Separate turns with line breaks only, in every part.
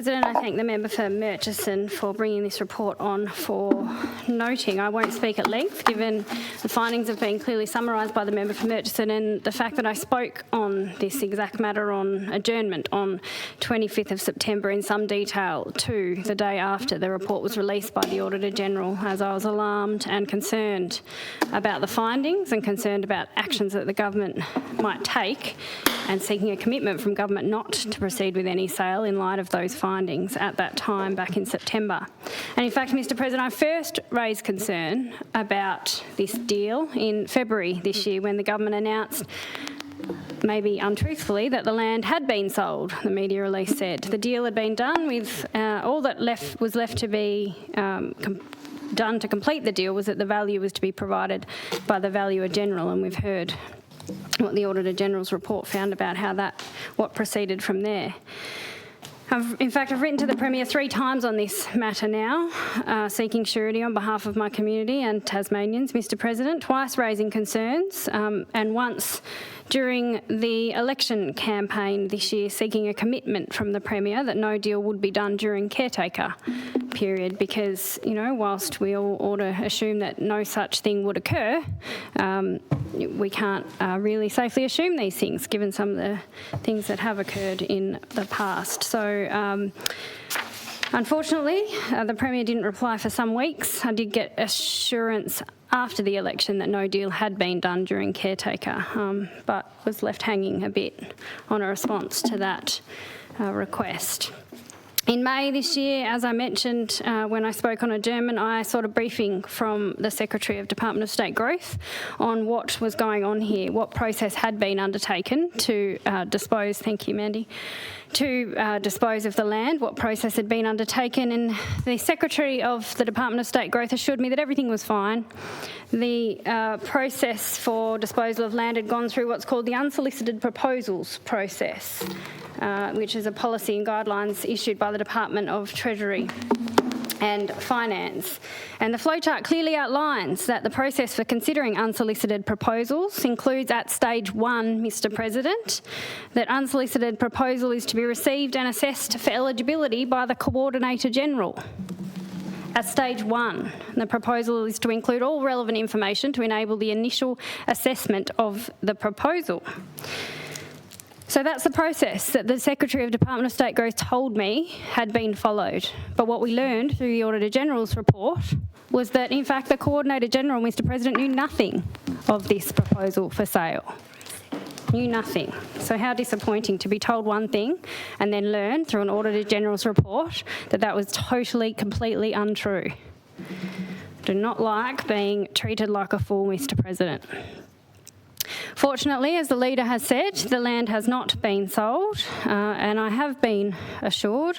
President, I thank the member for Murchison for bringing this report on for noting. I won't speak at length, given the findings have been clearly summarised by the member for Murchison, and the fact that I spoke on this exact matter on adjournment on 25th of September in some detail to the day after the report was released by the Auditor General, as I was alarmed and concerned about the findings and concerned about actions that the government might take, and seeking a commitment from government not to proceed with any sale in light of those findings at that time back in September. And in fact, Mr President, I first raised concern about this deal in February this year when the government announced, maybe untruthfully, that the land had been sold, the media release said. The deal had been done with all that was left to be done to complete the deal was that the value was to be provided by the Valuer General, and we've heard what the Auditor General's report found about what proceeded from there. In fact, I've written to the Premier 3 times on this matter now, seeking surety on behalf of my community and Tasmanians, Mr President, twice raising concerns, and once during the election campaign this year seeking a commitment from the Premier that no deal would be done during caretaker period, because, you know, whilst we all ought to assume that no such thing would occur, we can't really safely assume these things given some of the things that have occurred in the past. So unfortunately, the Premier didn't reply for some weeks. I did get assurance after the election that no deal had been done during caretaker, but was left hanging a bit on a response to that request. In May this year, as I mentioned when I spoke on adjournment, I sought a briefing from the Secretary of Department of State Growth on what was going on here, what process had been undertaken to dispose, thank you Mandy, to dispose of the land, what process had been undertaken, and the Secretary of the Department of State Growth assured me that everything was fine. The process for disposal of land had gone through what's called the unsolicited proposals process, which is a policy and guidelines issued by the Department of Treasury and Finance. And the flowchart clearly outlines that the process for considering unsolicited proposals includes at stage 1, Mr President, that unsolicited proposal is to be received and assessed for eligibility by the Coordinator General. At stage 1, the proposal is to include all relevant information to enable the initial assessment of the proposal. So that's the process that the Secretary of Department of State Growth told me had been followed. But what we learned through the Auditor General's report was that, in fact, the Coordinator General, Mr President, knew nothing of this proposal for sale. Knew nothing. So how disappointing to be told one thing and then learn through an Auditor General's report that that was totally, completely untrue. Do not like being treated like a fool, Mr President. Fortunately, as the leader has said, the land has not been sold, and I have been assured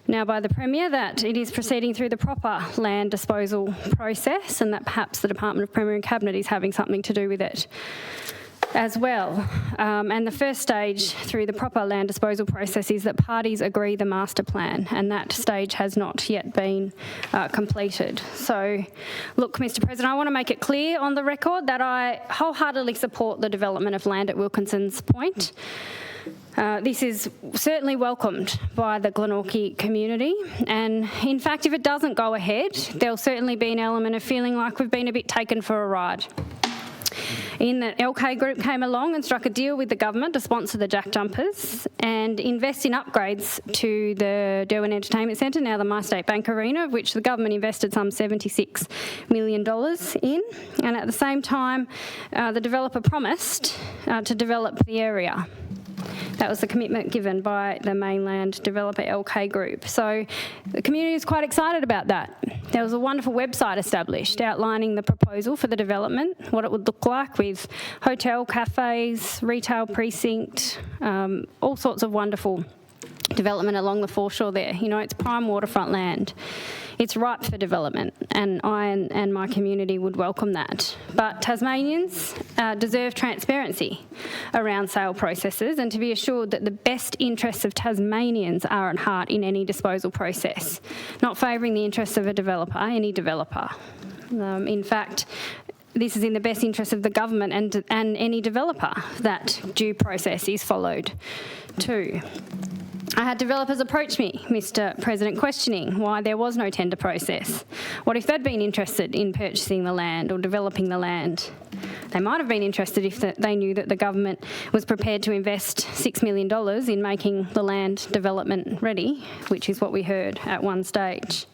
now by the Premier that it is proceeding through the proper land disposal process, and that perhaps the Department of Premier and Cabinet is having something to do with it as well. And the first stage through the proper land disposal process is that parties agree the master plan, and that stage has not yet been completed. So, look, Mr President, I want to make it clear on the record that I wholeheartedly support the development of land at Wilkinson's Point. This is certainly welcomed by the Glenorchy community, and in fact, if it doesn't go ahead, there'll certainly be an element of feeling like we've been a bit taken for a ride. In that LK Group came along and struck a deal with the government to sponsor the Jack Jumpers and invest in upgrades to the Derwent Entertainment Centre, now the MyState Bank Arena, of which the government invested some $76 million in. And at the same time, the developer promised to develop the area. That was the commitment given by the mainland developer LK Group. So the community is quite excited about that. There was a wonderful website established outlining the proposal for the development, what it would look like with hotel, cafes, retail precinct, all sorts of wonderful development along the foreshore there. You know, it's prime waterfront land. It's ripe for development, and I and my community would welcome that. But Tasmanians deserve transparency around sale processes and to be assured that the best interests of Tasmanians are at heart in any disposal process, not favouring the interests of a developer, any developer. In fact, this is in the best interest of the government and any developer that due process is followed too. I had developers approach me, Mr. President, questioning why there was no tender process. What if they'd been interested in purchasing the land or developing the land? They might have been interested if they knew that the government was prepared to invest $6 million in making the land development ready, which is what we heard at one stage.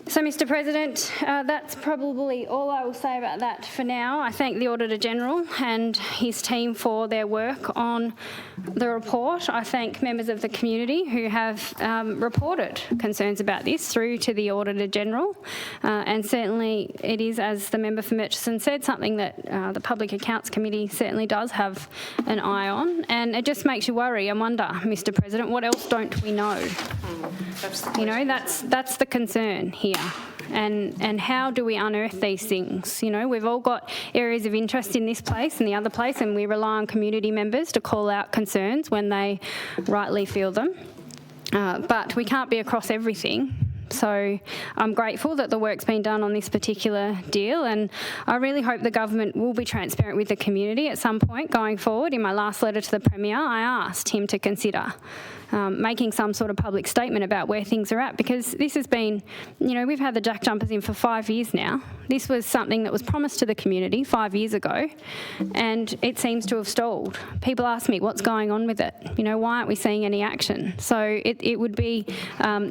So, Mr. President, that's probably all I will say about that for now. I thank the Auditor General and his team for their work on the report. I thank members of the community who have reported concerns about this through to the Auditor General. And certainly it is, as the member for Murchison said, something that the Public Accounts Committee certainly does have an eye on. And it just makes you worry and wonder, Mr. President, what else don't we know? You know, that's the concern here. And how do we unearth these things? You know, we've all got areas of interest in this place and the other place, and we rely on community members to call out concerns when they rightly feel them. But we can't be across everything. So I'm grateful that the work's been done on this particular deal, and I really hope the government will be transparent with the community at some point going forward. In my last letter to the Premier, I asked him to consider making some sort of public statement about where things are at, because this has been, you know, we've had the jack jumpers in for 5 years now. This was something that was promised to the community 5 years ago, and it seems to have stalled. People ask me, what's going on with it? You know, why aren't we seeing any action? So it would be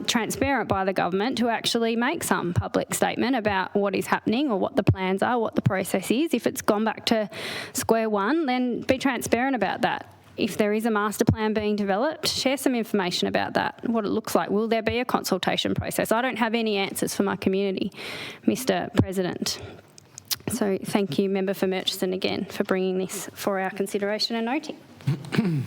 transparent by the government to actually make some public statement about what is happening or what the plans are, what the process is. If it's gone back to square one, then be transparent about that. If there is a master plan being developed, share some information about that, what it looks like. Will there be a consultation process? I don't have any answers for my community, Mr. President. So thank you, Member for Murchison, again, for bringing this for our consideration and noting.